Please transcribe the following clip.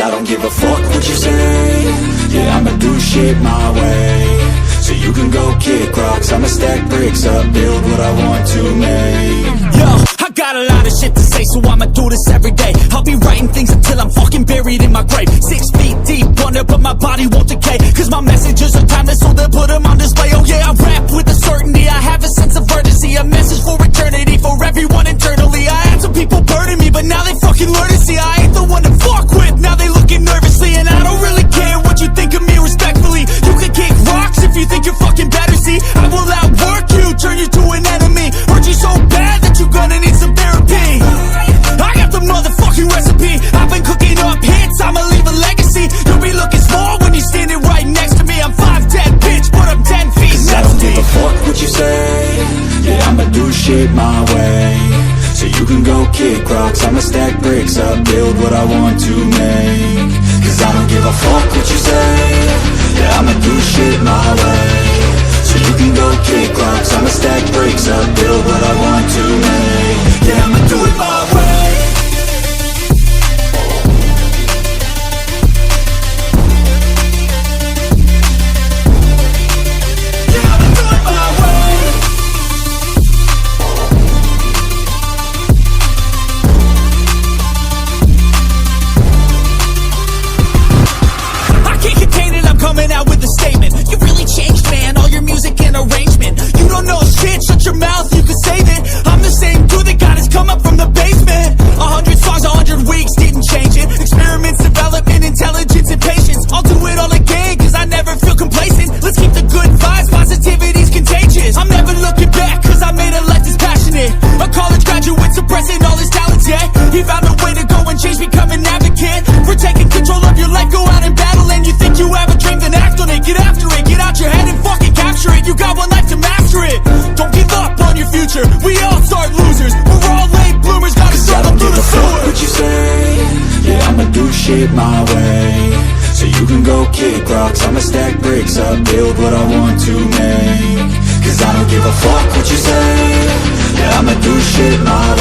I don't give a fuck what you say. Yeah, I'ma do shit my way. So you can go kick rocks, I'ma stack bricks up, build what I want to make. Yo, I got a lot of shit to say, so I'ma do this every day. I'll be writing things until I'm fucking buried in my grave. 6 feet deep under, but my body won't decay, cause my messages are timeless, so they'll put them on display. Oh yeah, I rap with a certainty, I have a sense of urgency, a message for eternity, for everyone internally. I had some people burning me, but now they fucking learn to see I ain't the one to fuck with, now they looking nervously. And I don't really care what you think of me, respectfully. You can kick rocks if you think you're fucking better, see I will outwork you, turn you to an enemy. Hurt you so bad that you're gonna need some therapy. I got the motherfucking recipe, I've been cooking up hits, I'ma leave a legacy. You'll be looking small when you're standing right next to me. I'm 5'10", bitch, but I'm 10 feet next to me. I don't give a fuck what you say. Yeah, I'ma do shit my way. So you can go kick rocks, I'ma stack bricks up, build what I want to make. Cause I don't give a fuck what you say. Yeah, I'ma do shit my way. So you can go kick rocks, I'ma stack bricks up, build what I want to make. Yeah, I'ma do it my way. Coming out with a statement. You really changed, man, all your music and arrangement. You don't know shit, shut your mouth, you can save it. I'm the same dude that got his come up from the basement. 100 songs, 100 weeks, didn't change it. Experiments, development, intelligence, and patience. I'll do it all again, cause I never feel complacent. Let's keep the good vibes, positivity's contagious. I'm never looking back, cause I made a life that's passionate. A college graduate suppressing all his talents, yeah. He found a way to go and change, become an advocate. For taking control of your life, go out and battle. And you think you have a dream, then act on it. Get after it, get out your head and fucking capture it. You got one life to master it. Don't give up on your future, we all start losers. We're all late bloomers, gotta struggle through the sewer. What you say? Yeah, I'ma do shit my way. So you can go kick rocks, I'ma stack bricks up, build what I want to make. Cause I don't give a fuck what you say. Yeah, I'ma do shit my